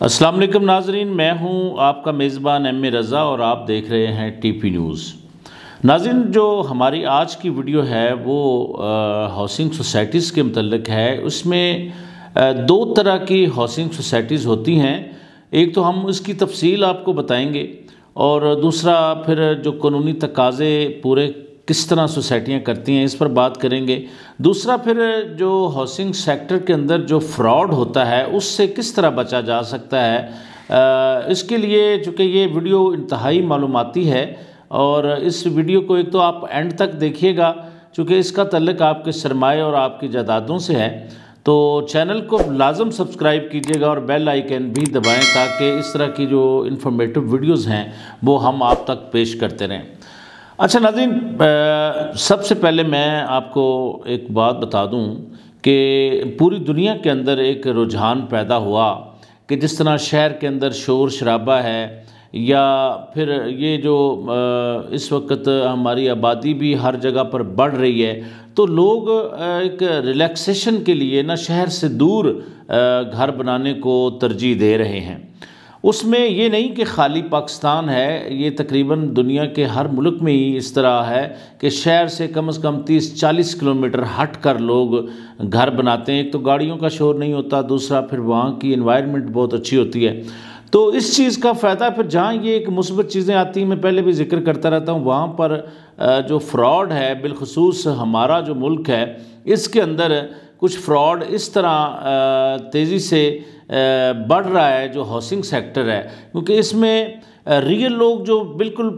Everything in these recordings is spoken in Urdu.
السلام علیکم ناظرین، میں ہوں آپ کا میزبان ایم اے رضا اور آپ دیکھ رہے ہیں ٹی پی نیوز۔ ناظرین، جو ہماری آج کی ویڈیو ہے وہ ہاؤسنگ سوسائٹیز کے متعلق ہے۔ اس میں دو طرح کی ہاؤسنگ سوسائٹیز ہوتی ہیں۔ ایک تو ہم اس کی تفصیل آپ کو بتائیں گے، اور دوسرا پھر جو قانونی تقاضے پورے کس طرح سوسائٹیاں کرتی ہیں اس پر بات کریں گے۔ دوسرا پھر جو ہاؤسنگ سیکٹر کے اندر جو فراڈ ہوتا ہے اس سے کس طرح بچا جا سکتا ہے۔ اس کے لیے چونکہ یہ ویڈیو انتہائی معلوماتی ہے، اور اس ویڈیو کو ایک تو آپ اینڈ تک دیکھیے گا چونکہ اس کا تعلق آپ کے سرمایہ اور آپ کی جائیدادوں سے ہے، تو چینل کو لازم سبسکرائب کیجیے گا اور بیل آئیکن بھی دبائیں تاکہ اس طرح کی جو انفارمیٹو ویڈیوز ہیں وہ ہم آپ تک پیش کرتے رہیں۔ اچھا ناظرین، سب سے پہلے میں آپ کو ایک بات بتا دوں کہ پوری دنیا کے اندر ایک رجحان پیدا ہوا کہ جس طرح شہر کے اندر شور شرابہ ہے، یا پھر یہ جو اس وقت ہماری آبادی بھی ہر جگہ پر بڑھ رہی ہے، تو لوگ ایک ریلیکسیشن کے لیے نہ شہر سے دور گھر بنانے کو ترجیح دے رہے ہیں۔ اس میں یہ نہیں کہ خالی پاکستان ہے، یہ تقریباً دنیا کے ہر ملک میں ہی اس طرح ہے کہ شہر سے کم از کم 30-40 کلومیٹر ہٹ کر لوگ گھر بناتے ہیں۔ ایک تو گاڑیوں کا شور نہیں ہوتا، دوسرا پھر وہاں کی انوائرمنٹ بہت اچھی ہوتی ہے۔ تو اس چیز کا فائدہ پھر جہاں یہ ایک مثبت چیزیں آتی ہیں، میں پہلے بھی ذکر کرتا رہتا ہوں، وہاں پر جو فراڈ ہے، بالخصوص ہمارا جو ملک ہے اس کے اندر کچھ فراڈ اس طرح تیزی سے بڑھ رہا ہے جو ہاؤسنگ سیکٹر ہے، کیونکہ اس میں ریئل لوگ جو بالکل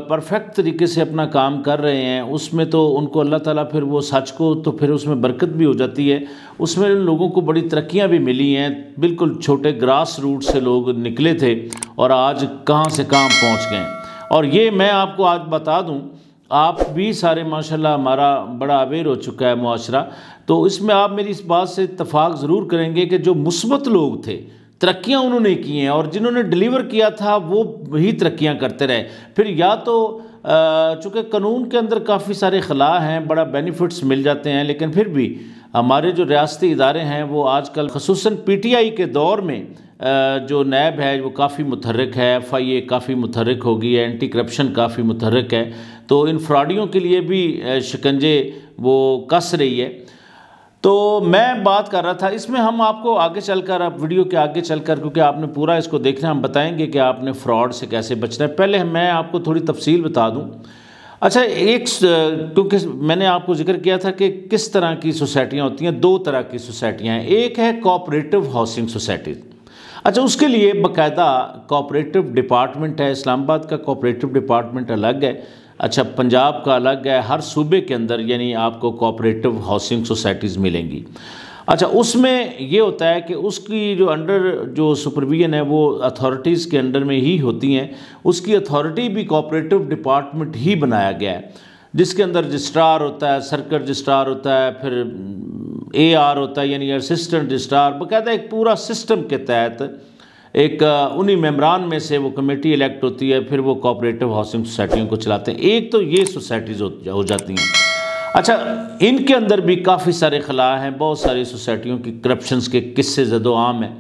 پرفیکٹ طریقے سے اپنا کام کر رہے ہیں، اس میں تو ان کو اللہ تعالیٰ پھر وہ سچ کو تو پھر اس میں برکت بھی ہو جاتی ہے۔ اس میں لوگوں کو بڑی ترقیاں بھی ملی ہیں، بالکل چھوٹے گراس روٹ سے لوگ نکلے تھے اور آج کہاں سے کہاں پہنچ گئے۔ اور یہ میں آپ کو آج بتا دوں، آپ بھی سارے ماشاءاللہ ہمارا بڑا اویئر ہو چکا ہے معاشرہ، تو اس میں آپ میری اس بات سے اتفاق ضرور کریں گے کہ جو مثبت لوگ تھے، ترقیاں انہوں نے کی ہیں، اور جنہوں نے ڈیلیور کیا تھا وہ ہی ترقیاں کرتے رہے۔ پھر یا تو چونکہ قانون کے اندر کافی سارے خلا ہیں، بڑا بینیفٹس مل جاتے ہیں، لیکن پھر بھی ہمارے جو ریاستی ادارے ہیں وہ آج کل خصوصاً پی ٹی آئی کے دور میں جو نیب ہے وہ کافی متحرک ہے، ایف آئی اے کافی متحرک ہوگی ہے، اینٹی کرپشن کافی متحرک ہے، تو ان فراڈیوں کے لیے بھی شکنجے وہ کس رہی ہے۔ تو میں بات کر رہا تھا، اس میں ہم آپ کو آگے چل کر، اب ویڈیو کے آگے چل کر، کیونکہ آپ نے پورا اس کو دیکھنا، ہم بتائیں گے کہ آپ نے فراڈ سے کیسے بچنا ہے۔ پہلے میں آپ کو تھوڑی تفصیل بتا دوں۔ اچھا، کیونکہ میں نے آپ کو ذکر کیا تھا کہ کس طرح کی سوسائٹیاں ہوتی ہیں، دو طرح کی سوسائٹیاں ہیں۔ ایک ہے کوآپریٹو ہاؤسنگ سوسائٹیز۔ اچھا، اس کے لیے باقاعدہ کوآپریٹو ڈپارٹمنٹ ہے، اسلام آباد کا کوآپریٹو ڈپارٹمنٹ الگ ہے، اچھا پنجاب کا الگ ہے، ہر صوبے کے اندر یعنی آپ کو کوآپریٹو ہاؤسنگ سوسائٹیز ملیں گی۔ اچھا، اس میں یہ ہوتا ہے کہ اس کی جو انڈر جو سپرویژن ہے وہ اتھارٹیز کے انڈر میں ہی ہوتی ہیں، اس کی اتھارٹی بھی کوآپریٹو ڈپارٹمنٹ ہی بنایا گیا ہے، جس کے اندر رجسٹرار ہوتا ہے، سرکل رجسٹرار ہوتا ہے، پھر اے آر ہوتا ہے یعنی اسسٹنٹ رجسٹرار، باقاعدہ ایک پورا سسٹم کے تحت ایک انہی ممبران میں سے وہ کمیٹی الیکٹ ہوتی ہے، پھر وہ کوآپریٹو ہاؤسنگ سوسائٹیوں کو چلاتے ہیں۔ ایک تو یہ سوسائٹیز ہو جاتی ہیں۔ اچھا، ان کے اندر بھی کافی سارے خلا ہیں، بہت ساری سوسائٹیوں کی کرپشنز کے قصے زد و عام ہیں۔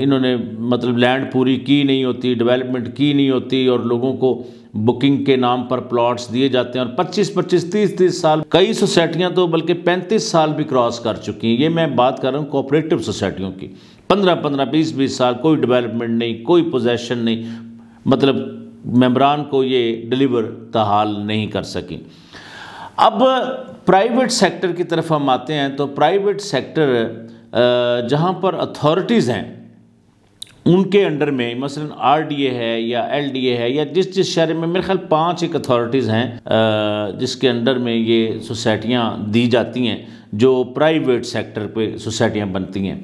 انہوں نے مطلب لینڈ پوری کی نہیں ہوتی، ڈیولپمنٹ کی نہیں ہوتی، اور لوگوں کو بکنگ کے نام پر پلاٹس دیے جاتے ہیں، اور 25-25 30-30 سال، کئی سوسائٹیاں تو بلکہ 35 سال بھی کراس کر چکی ہیں۔ یہ میں بات کر رہا ہوں کوآپریٹو سوسائٹیوں کی، 15-15 20-20 سال کوئی ڈیولپمنٹ نہیں، کوئی پوزیشن نہیں، مطلب ممبران کو یہ ڈیلیور تحال نہیں کر سکیں۔ اب پرائیویٹ سیکٹر کی طرف ہم آتے ہیں، تو پرائیویٹ سیکٹر جہاں پر اتھارٹیز ہیں ان کے انڈر میں مثلا آر ڈی اے ہے یا ایل ڈی اے ہے، یا جس شہر میں میرے خیال 5 ایک اتھارٹیز ہیں جس کے انڈر میں یہ سوسائٹیاں دی جاتی ہیں، جو پرائیویٹ سیکٹر پہ سوسائٹیاں بنتی ہیں۔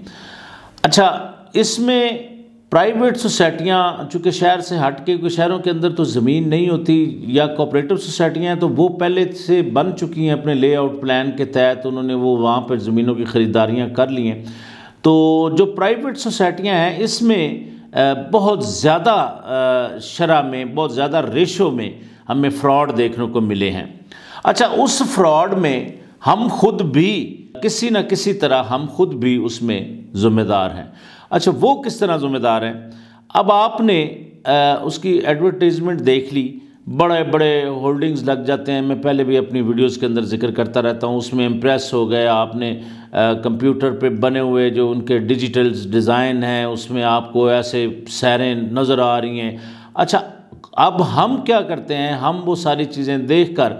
اچھا، اس میں پرائیویٹ سوسائٹیاں چونکہ شہر سے ہٹ کے، کیونکہ شہروں کے اندر تو زمین نہیں ہوتی، یا کوآپریٹو سوسائٹیاں ہیں تو وہ پہلے سے بن چکی ہیں، اپنے لے آؤٹ پلان کے تحت انہوں نے وہ وہاں پر زمینوں کی خریداریاں کر لی ہیں۔ تو جو پرائیویٹ سوسائٹیاں ہیں اس میں بہت زیادہ شرح میں، بہت زیادہ ریشو میں ہمیں فراڈ دیکھنے کو ملے ہیں۔ اچھا، اس فراڈ میں ہم خود بھی کسی نہ کسی طرح ہم خود بھی اس میں ذمہ دار ہیں۔ اچھا وہ کس طرح ذمہ دار ہیں؟ اب آپ نے اس کی ایڈورٹیزمنٹ دیکھ لی، بڑے بڑے ہولڈنگز لگ جاتے ہیں، میں پہلے بھی اپنی ویڈیوز کے اندر ذکر کرتا رہتا ہوں، اس میں امپریس ہو گئے، آپ نے کمپیوٹر پہ بنے ہوئے جو ان کے ڈیجیٹل ڈیزائن ہیں اس میں آپ کو ایسے سیریں نظر آ رہی ہیں۔ اچھا اب ہم کیا کرتے ہیں، ہم وہ ساری چیزیں دیکھ کر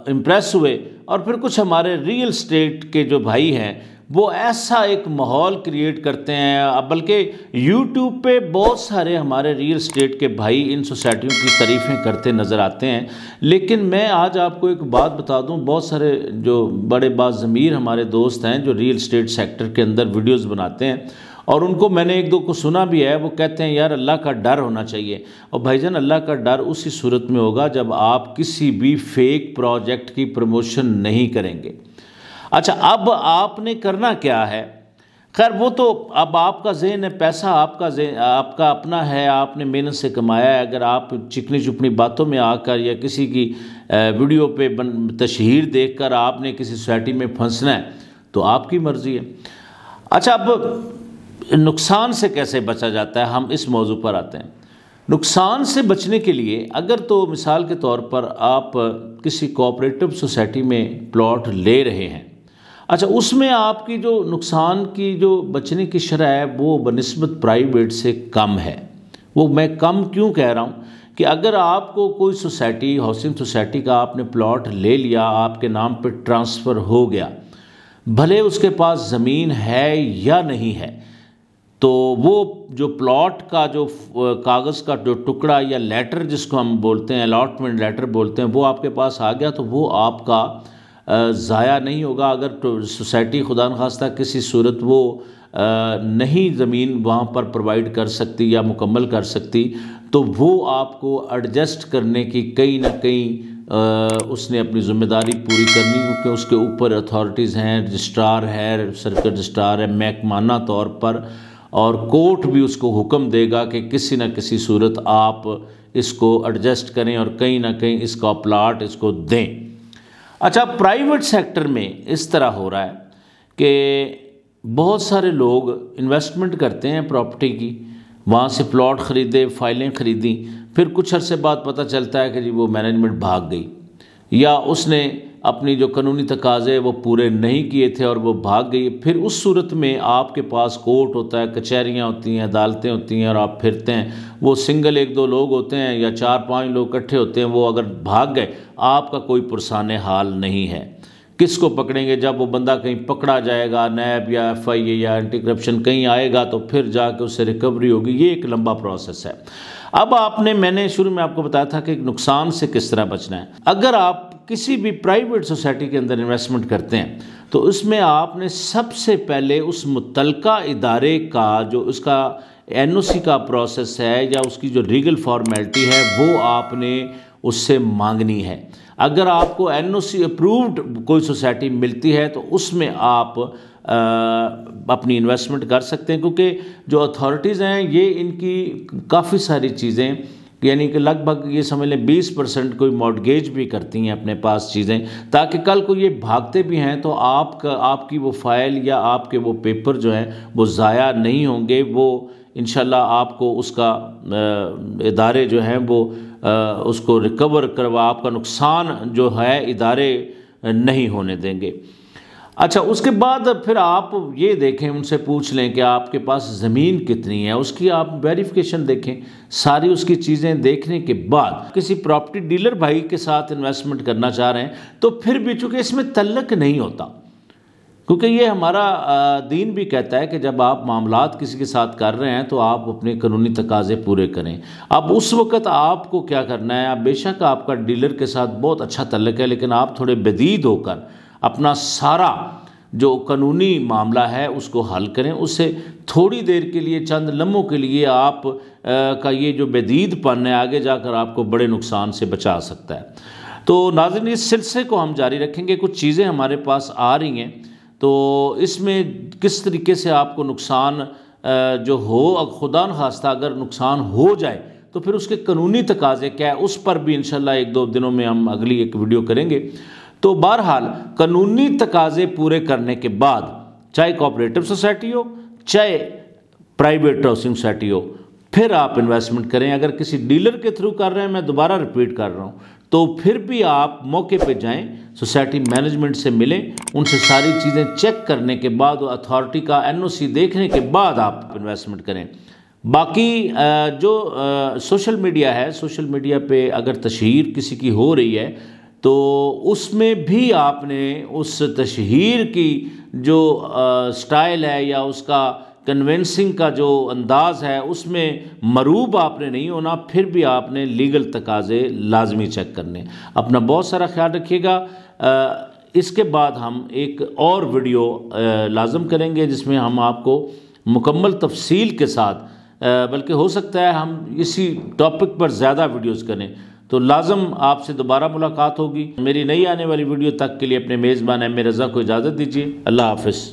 امپریس ہوئے، اور پھر کچھ ہمارے ریئل اسٹیٹ کے جو بھائی ہیں وہ ایسا ایک ماحول کریٹ کرتے ہیں، بلکہ یوٹیوب پہ بہت سارے ہمارے ریئل اسٹیٹ کے بھائی ان سوسائٹیوں کی تعریفیں کرتے نظر آتے ہیں۔ لیکن میں آج آپ کو ایک بات بتا دوں، بہت سارے جو بڑے باضمیر ہمارے دوست ہیں جو ریئل اسٹیٹ سیکٹر کے اندر ویڈیوز بناتے ہیں، اور ان کو میں نے ایک دو کو سنا بھی ہے، وہ کہتے ہیں یار اللہ کا ڈر ہونا چاہیے۔ اور بھائی جان اللہ کا ڈر اسی صورت میں ہوگا جب آپ کسی بھی فیک پروجیکٹ کی پروموشن نہیں کریں گے۔ اچھا اب آپ نے کرنا کیا ہے؟ خیر وہ تو اب آپ کا ذہن ہے، پیسہ آپ کا اپنا ہے، آپ نے محنت سے کمایا ہے۔ اگر آپ چکنی چپنی باتوں میں آ کر یا کسی کی ویڈیو پہ تشہیر دیکھ کر آپ نے کسی سوسائٹی میں پھنسنا ہے تو آپ کی مرضی ہے۔ اچھا اب نقصان سے کیسے بچا جاتا ہے، ہم اس موضوع پر آتے ہیں۔ نقصان سے بچنے کے لیے اگر تو مثال کے طور پر آپ کسی کوآپریٹو سوسائٹی میں پلاٹ لے رہے ہیں، اچھا اس میں آپ کی جو نقصان کی جو بچنے کی شرح ہے وہ بنسبت پرائیویٹ سے کم ہے۔ وہ میں کم کیوں کہہ رہا ہوں کہ اگر آپ کو کوئی سوسائٹی، ہاؤسنگ سوسائٹی کا آپ نے پلاٹ لے لیا، آپ کے نام پہ ٹرانسفر ہو گیا، بھلے اس کے پاس زمین ہے یا نہیں ہے، تو وہ جو پلاٹ کا جو کاغذ کا جو ٹکڑا یا لیٹر جس کو ہم بولتے ہیں، الاٹمنٹ لیٹر بولتے ہیں، وہ آپ کے پاس آ گیا تو وہ آپ کا ضائع نہیں ہوگا۔ اگر سوسائٹی خدا نخواستہ کسی صورت وہ نہیں زمین وہاں پر پرووائڈ کر سکتی یا مکمل کر سکتی تو وہ آپ کو ایڈجسٹ کرنے کی کہیں نہ کہیں اس نے اپنی ذمہ داری پوری کرنی، کیونکہ اس کے اوپر اتھارٹیز ہیں، رجسٹرار ہے، سرکٹ رجسٹرار ہے محکمانہ طور پر، اور کورٹ بھی اس کو حکم دے گا کہ کسی نہ کسی صورت آپ اس کو ایڈجسٹ کریں اور کہیں نہ کہیں اس کا پلاٹ اس کو دیں۔ اچھا پرائیویٹ سیکٹر میں اس طرح ہو رہا ہے کہ بہت سارے لوگ انویسٹمنٹ کرتے ہیں پراپرٹی کی، وہاں سے پلاٹ خریدے، فائلیں خریدیں، پھر کچھ عرصے بعد پتہ چلتا ہے کہ جی وہ مینجمنٹ بھاگ گئی، یا اس نے اپنی جو قانونی تقاضے وہ پورے نہیں کیے تھے اور وہ بھاگ گئی۔ پھر اس صورت میں آپ کے پاس کورٹ ہوتا ہے، کچہریاں ہوتی ہیں، عدالتیں ہوتی ہیں، اور آپ پھرتے ہیں۔ وہ سنگل ایک دو لوگ ہوتے ہیں یا 4-5 لوگ اکٹھے ہوتے ہیں، وہ اگر بھاگ گئے آپ کا کوئی پرسان حال نہیں ہے۔ کس کو پکڑیں گے؟ جب وہ بندہ کہیں پکڑا جائے گا، نیب یا FIA یا اینٹی کرپشن کہیں آئے گا تو پھر جا کے اس سے ریکوری ہوگی۔ یہ ایک لمبا پروسیس ہے۔ اب میں نے شروع میں آپ کو بتایا تھا کہ نقصان سے کس طرح بچنا ہے۔ اگر آپ کسی بھی پرائیویٹ سوسائٹی کے اندر انویسٹمنٹ کرتے ہیں تو اس میں آپ نے سب سے پہلے اس متعلقہ ادارے کا جو اس کا NOC کا پروسیس ہے یا اس کی جو لیگل فارمیلٹی ہے وہ آپ نے اس سے مانگنی ہے۔ اگر آپ کو NOC اپرووڈ کوئی سوسائٹی ملتی ہے تو اس میں آپ اپنی انویسٹمنٹ کر سکتے ہیں، کیونکہ جو اتھارٹیز ہیں یہ ان کی کافی ساری چیزیں، یعنی کہ لگ بھگ یہ سمجھ لیں 20% کوئی مارٹگیج بھی کرتی ہیں اپنے پاس چیزیں، تاکہ کل کو یہ بھاگتے بھی ہیں تو آپ کی وہ فائل یا آپ کے وہ پیپر جو ہیں وہ ضائع نہیں ہوں گے۔ وہ انشاءاللہ آپ کو اس کا ادارے جو ہیں وہ اس کو ریکور کروا، آپ کا نقصان جو ہے ادارے نہیں ہونے دیں گے۔ اچھا اس کے بعد پھر آپ یہ دیکھیں، ان سے پوچھ لیں کہ آپ کے پاس زمین کتنی ہے، اس کی آپ ویریفیکیشن دیکھیں، ساری اس کی چیزیں دیکھنے کے بعد کسی پراپرٹی ڈیلر بھائی کے ساتھ انویسٹمنٹ کرنا چاہ رہے ہیں تو پھر بھی چونکہ اس میں تعلق نہیں ہوتا، کیونکہ یہ ہمارا دین بھی کہتا ہے کہ جب آپ معاملات کسی کے ساتھ کر رہے ہیں تو آپ اپنے قانونی تقاضے پورے کریں۔ اب اس وقت آپ کو کیا کرنا ہے، بے شک آپ کا ڈیلر کے ساتھ بہت اچھا تعلق ہے، لیکن آپ تھوڑے بدید ہو کر اپنا سارا جو قانونی معاملہ ہے اس کو حل کریں۔ اس سے تھوڑی دیر کے لیے، چند لمحوں کے لیے آپ کا یہ جو بدید پن ہے آگے جا کر آپ کو بڑے نقصان سے بچا سکتا ہے۔ تو ناظرین اس سلسلے کو ہم جاری رکھیں گے، کچھ چیزیں ہمارے پاس آ رہی ہیں تو اس میں کس طریقے سے آپ کو نقصان جو ہو، خدا نخواستہ اگر نقصان ہو جائے تو پھر اس کے قانونی تقاضے کیا ہے، اس پر بھی انشاءاللہ 1-2 دنوں میں ہم اگلی ایک ویڈیو کریں گے۔ تو بہرحال قانونی تقاضے پورے کرنے کے بعد، چاہے کوآپریٹو سوسائٹی ہو، چاہے پرائیویٹ ہاؤسنگ سوسائٹی ہو، پھر آپ انویسٹمنٹ کریں۔ اگر کسی ڈیلر کے تھرو کر رہے ہیں، میں دوبارہ ریپیٹ کر رہا ہوں، تو پھر بھی آپ موقع پہ جائیں، سوسائٹی مینجمنٹ سے ملیں، ان سے ساری چیزیں چیک کرنے کے بعد، اتھارٹی کا NOC دیکھنے کے بعد آپ انویسٹمنٹ کریں۔ باقی جو سوشل میڈیا ہے، سوشل میڈیا پہ اگر تشہیر کسی کی ہو رہی ہے تو اس میں بھی آپ نے اس تشہیر کی جو سٹائل ہے یا اس کا کنونسنگ کا جو انداز ہے، اس میں مروب آپ نے نہیں ہونا، پھر بھی آپ نے لیگل تقاضے لازمی چیک کرنے۔ اپنا بہت سارا خیال رکھیے گا۔ اس کے بعد ہم ایک اور ویڈیو لازم کریں گے جس میں ہم آپ کو مکمل تفصیل کے ساتھ، بلکہ ہو سکتا ہے ہم اسی ٹاپک پر زیادہ ویڈیوز کریں، تو لازم آپ سے دوبارہ ملاقات ہوگی۔ میری نئی آنے والی ویڈیو تک کے لیے اپنے میزبان ایم اے رضا کو اجازت دیجیے۔ اللہ حافظ۔